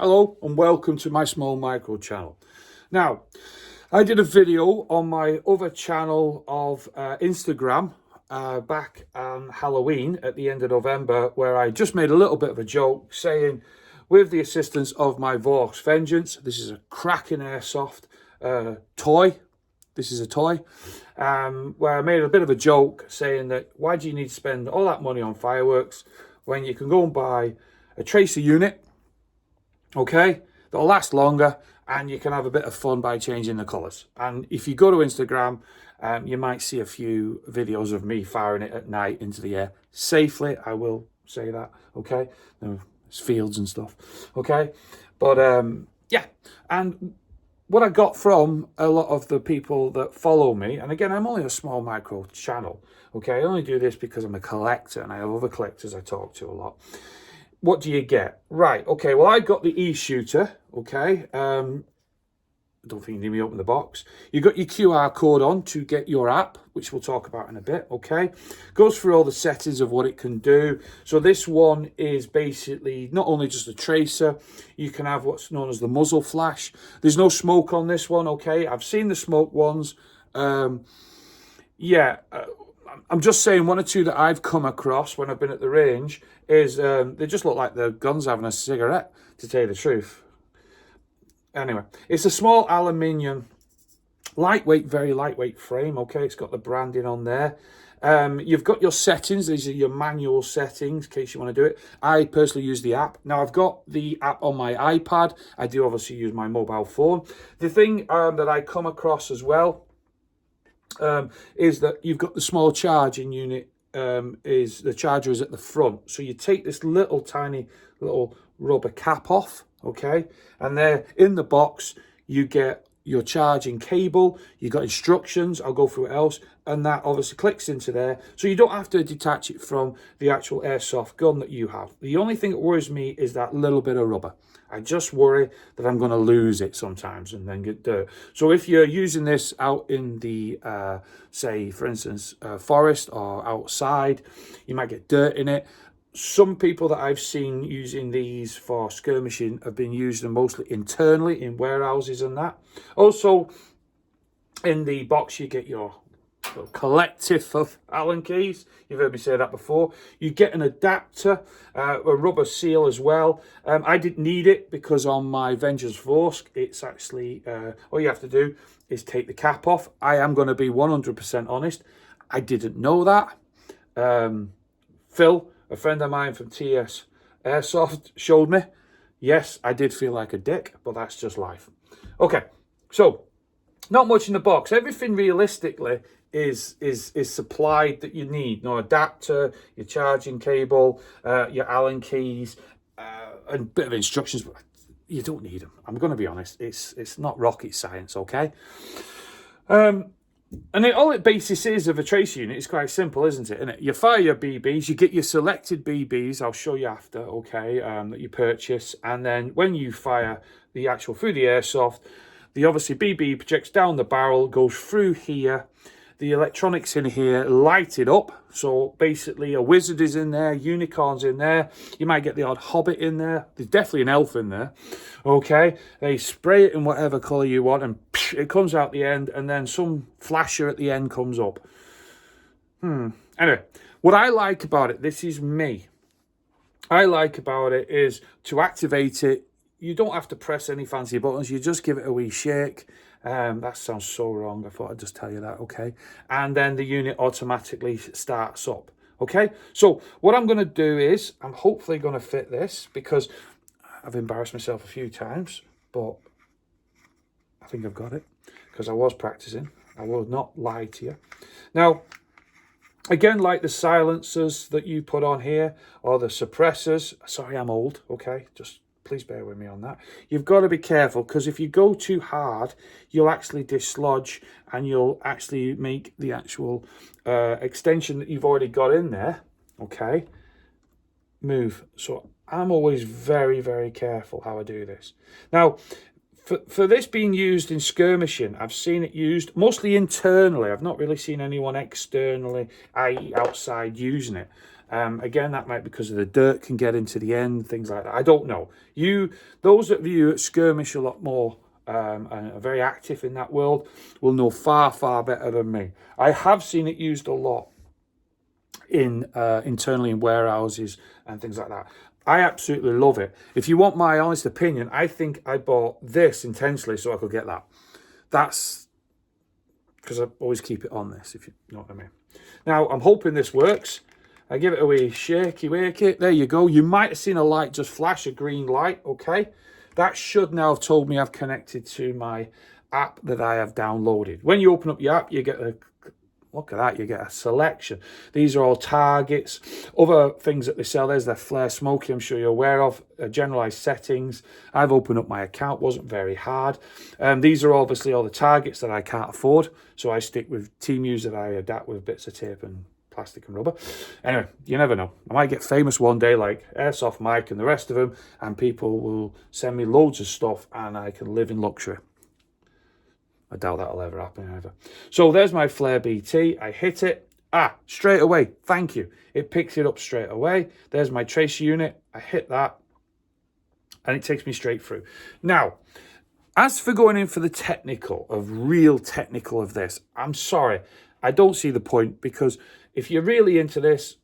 Hello and welcome to my small micro channel. Now, I did a video on my other channel of Instagram back on Halloween at the end of November, where I just made a little bit of a joke saying, with the assistance of my Vork's Vengeance, this is a cracking airsoft toy. This is a toy where I made a bit of a joke saying that why do you need to spend all that money on fireworks when you can go and buy a tracer unit, okay, that'll last longer, and you can have a bit of fun by changing the colours. And if you go to Instagram, you might see a few videos of me firing it at night into the air safely. I will say that, okay? There's fields and stuff, okay? But yeah, and what I got from a lot of the people that follow me, and again, I'm only a small micro channel, okay? I only do this because I'm a collector and I have other collectors I talk to a lot. What do you get? Right, okay, well, I got the eShooter, okay? I don't think you need me open the box. You got your QR code on to get your app, which we'll talk about in a bit, okay? Goes through all the settings of what it can do. So this one is basically not only just a tracer, you can have what's known as the muzzle flash. There's no smoke on this one, okay? I've seen the smoke ones. Yeah, I'm just saying one or two that I've come across when I've been at the range is they just look like the gun's having a cigarette, to tell you the truth. Anyway, it's a small aluminium, lightweight, very lightweight frame, okay? It's got the branding on there. You've got your settings. These are your manual settings in case you want to do it. I personally use the app. Now, I've got the app on my iPad. I do obviously use my mobile phone. The thing that I come across as well is that you've got the small charging unit. Is the charger is at the front, so you take this little tiny little rubber cap off, okay, and there in the box you get your charging cable, you got instructions, I'll go through it else, and that obviously clicks into there, so you don't have to detach it from the actual airsoft gun that you have. The only thing that worries me is that little bit of rubber. I just worry that I'm going to lose it sometimes and then get dirt. So if you're using this out in the, say, for instance, forest or outside, you might get dirt in it. Some people that I've seen using these for skirmishing have been using them mostly internally in warehouses and that. Also, in the box, you get your collective of Allen keys. You've heard me say that before. You get an adapter, a rubber seal as well. I didn't need it because on my Vengeance Vork, it's actually, all you have to do is take the cap off. I am going to be 100% honest. I didn't know that. Phil, a friend of mine from TS Airsoft, showed me. Yes, I did feel like a dick, but that's just life. Okay, so not much in the box. Everything realistically is supplied that you need. No adapter, your charging cable, your Allen keys, and a bit of instructions. But you don't need them. I'm going to be honest. It's not rocket science, okay? And all it basis is of a tracer unit is quite simple, isn't it? You fire your BBs, you get your selected BBs, I'll show you after, okay, that you purchase. And then when you fire the actual through the airsoft, the obviously BB projects down the barrel, goes through here. The electronics in here light it up. So basically a wizard is in there, unicorns in there. You might get the odd hobbit in there. There's definitely an elf in there. Okay. They spray it in whatever colour you want and it comes out the end, and then some flasher at the end comes up. Anyway, what I like about it, this is me. I like about it is to activate it. You don't have to press any fancy buttons. You just give it a wee shake. That sounds so wrong. I thought I'd just tell you that, okay? And then the unit automatically starts up, okay? So what I'm going to do is I'm hopefully going to fit this because I've embarrassed myself a few times, but I think I've got it because I was practicing. I will not lie to you. Now, again, like the silencers that you put on here or the suppressors. Sorry, I'm old, okay? Just please bear with me on that. You've got to be careful because if you go too hard, you'll actually dislodge and you'll actually make the actual extension that you've already got in there, okay, move. So I'm always very, very careful how I do this. Now, for this being used in skirmishing, I've seen it used mostly internally. I've not really seen anyone externally, i.e. outside, using it. Again, that might be because of the dirt can get into the end, things like that. I don't know. Those of you that skirmish a lot more and are very active in that world will know far, far better than me. I have seen it used a lot internally in warehouses and things like that. I absolutely love it. If you want my honest opinion, I think I bought this intentionally so I could get that. That's because I always keep it on this, if you know what I mean. Now, I'm hoping this works. I give it a wee shaky wake it. There you go. You might have seen a light just flash, a green light, okay? That should now have told me I've connected to my app that I have downloaded. When you open up your app, you get a look at that, you get a selection. These are all targets. Other things that they sell, there's their flare smoky, I'm sure you're aware of. Generalized settings. I've opened up my account, wasn't very hard. These are obviously all the targets that I can't afford. So I stick with TMUs that I adapt with bits of tape and plastic and rubber. Anyway, you never know. I might get famous one day like Airsoft Mike and the rest of them, and people will send me loads of stuff and I can live in luxury. I doubt that'll ever happen either. So there's my flare BT. I hit it. Straight away. Thank you. It picks it up straight away. There's my tracer unit. I hit that and it takes me straight through. Now, as for going in for the technical, real technical of this, I'm sorry. I don't see the point, because if you're really into this,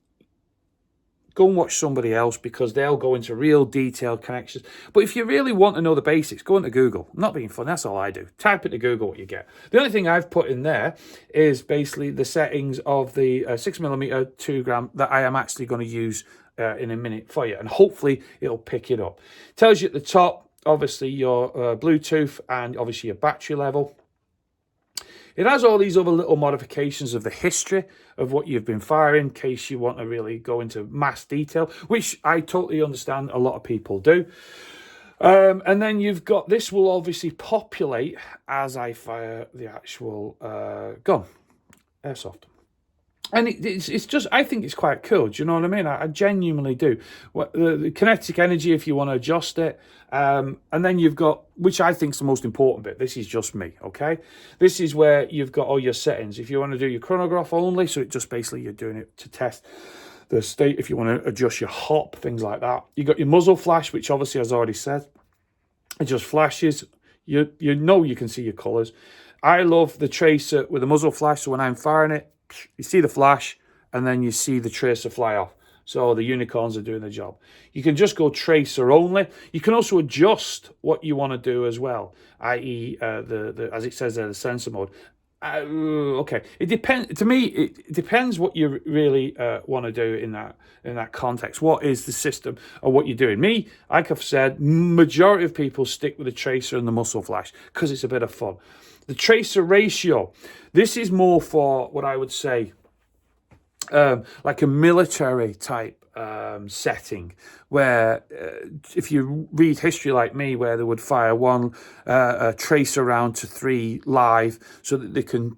go and watch somebody else, because they'll go into real detailed connections. But if you really want to know the basics, go into Google. I'm not being funny, that's all I do. Type into Google what you get. The only thing I've put in there is basically the settings of the 6mm 2 gram that I am actually going to use in a minute for you. And hopefully it'll pick it up. Tells you at the top, obviously, your Bluetooth and obviously your battery level. It has all these other little modifications of the history of what you've been firing, in case you want to really go into mass detail, which I totally understand a lot of people do. And then you've got, this will obviously populate as I fire the actual gun, Airsoft. And it's just, I think it's quite cool. Do you know what I mean? I genuinely do. The kinetic energy, if you want to adjust it. And then you've got, which I think is the most important bit. This is just me, okay? This is where you've got all your settings. If you want to do your chronograph only, so it just basically you're doing it to test the state. If you want to adjust your hop, things like that. You've got your muzzle flash, which obviously, as I already said, it just flashes. You know you can see your colours. I love the tracer with the muzzle flash, so when I'm firing it, you see the flash and then you see the tracer fly off. So the unicorns are doing the job. You can just go tracer only. You can also adjust what you want to do as well, i.e. as it says there, the sensor mode. Okay, it depends. To me, it depends what you really want to do in that context. What is the system or what you're doing? Me, like I've said, majority of people stick with the tracer and the muzzle flash because it's a bit of fun. The tracer ratio, this is more for what I would say like a military type setting, where if you read history like me, where they would fire one tracer round to 3 live so that they can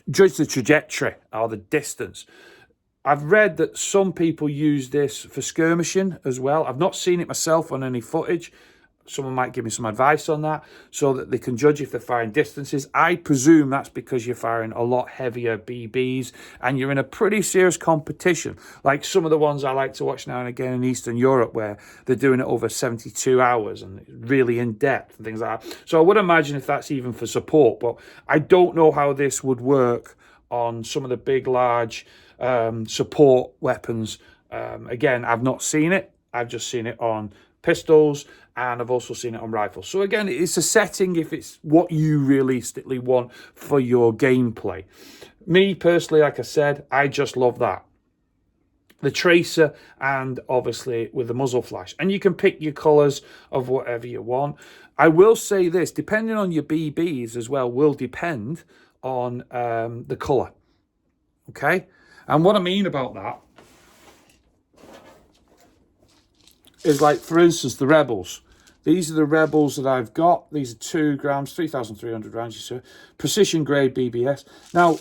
judge the trajectory or the distance. I've read that some people use this for skirmishing as well. I've not seen it myself on any footage. Someone might give me some advice on that so that they can judge if they're firing distances. I presume that's because you're firing a lot heavier BBs and you're in a pretty serious competition, like some of the ones I like to watch now and again in Eastern Europe, where they're doing it over 72 hours and really in depth and things like that. So I would imagine if that's even for support, but I don't know how this would work on some of the big, large support weapons. Again, I've not seen it. I've just seen it on pistols, and I've also seen it on rifles. So again, it's a setting if it's what you realistically want for your gameplay. Me personally, like I said, I just love that. The tracer and obviously with the muzzle flash. And you can pick your colours of whatever you want. I will say this, depending on your BBs as well, will depend on the colour. Okay? And what I mean about that is, like, for instance, the Rebels. These are the Rebels that I've got. These are 2 grams, 3,300 rounds, you see. Precision grade BBS. Now,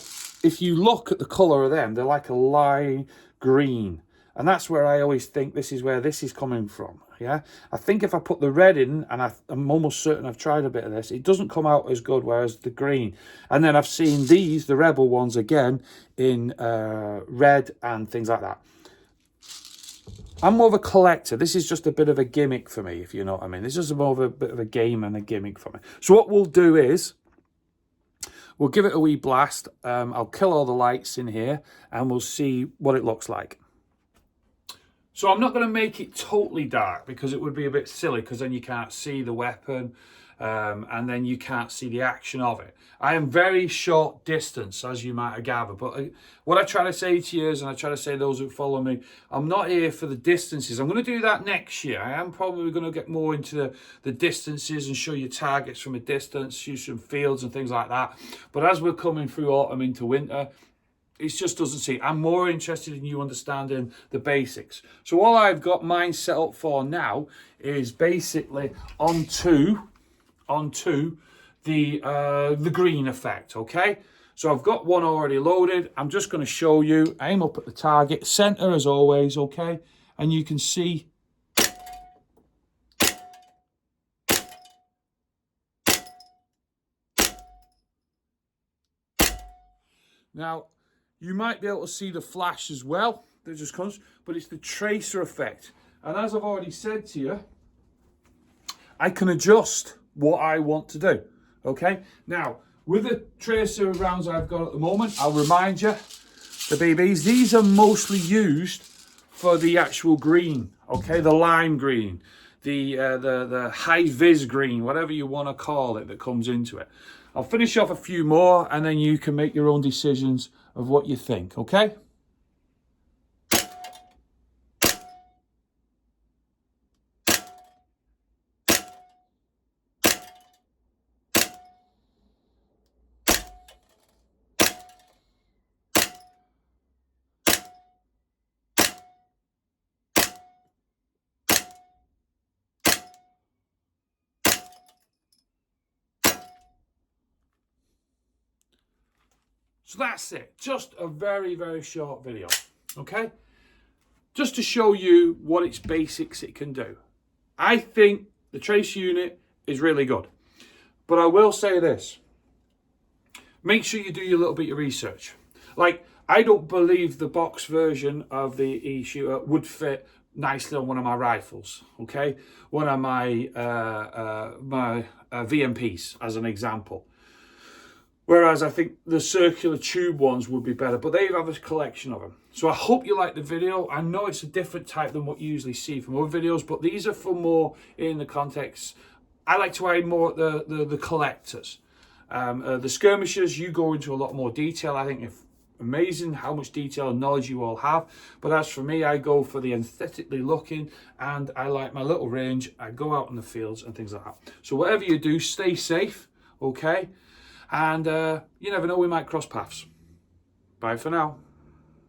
if you look at the colour of them, they're like a lime green. And that's where I always think this is where this is coming from, yeah? I think if I put the red in, and I'm almost certain I've tried a bit of this, it doesn't come out as good, whereas the green. And then I've seen these, the Rebel ones, again, in red and things like that. I'm more of a collector. This is just a bit of a gimmick for me, if you know what I mean. This is more of a bit of a game and a gimmick for me. So what we'll do is, we'll give it a wee blast. I'll kill all the lights in here and we'll see what it looks like. So I'm not going to make it totally dark because it would be a bit silly, because then you can't see the weapon and then you can't see the action of it. I am very short distance, as you might have gathered, but what I try to say to you is, and I try to say to those who follow me, I'm not here for the distances. I'm going to do that next year. I am probably going to get more into the distances and show you targets from a distance, use some fields and things like that. But as we're coming through autumn into winter, it just doesn't see. I'm more interested in you understanding the basics. So all I've got mine set up for now is basically onto the green effect, okay? So I've got one already loaded. I'm just going to show you. Aim up at the target, center as always, okay? And you can see now. You might be able to see the flash as well that just comes, but it's the tracer effect. And as I've already said to you, I can adjust what I want to do, okay? Now, with the tracer rounds I've got at the moment, I'll remind you, the BBs, these are mostly used for the actual green, okay? The lime green, the high-vis green, whatever you want to call it that comes into it. I'll finish off a few more and then you can make your own decisions of what you think, okay? So that's it, just a very, very short video, okay? Just to show you what its basics it can do. I think the trace unit is really good, but I will say this. Make sure you do your little bit of research. Like, I don't believe the box version of the eShooter would fit nicely on one of my rifles, okay? One of my VMPs, as an example. Whereas I think the circular tube ones would be better, but they have a collection of them. So I hope you like the video. I know it's a different type than what you usually see from other videos, but these are for more in the context. I like to aim more at the collectors. The skirmishes, you go into a lot more detail. I think it's amazing how much detail and knowledge you all have. But as for me, I go for the aesthetically looking, and I like my little range. I go out in the fields and things like that. So whatever you do, stay safe, okay? And you never know, we might cross paths. Bye for now.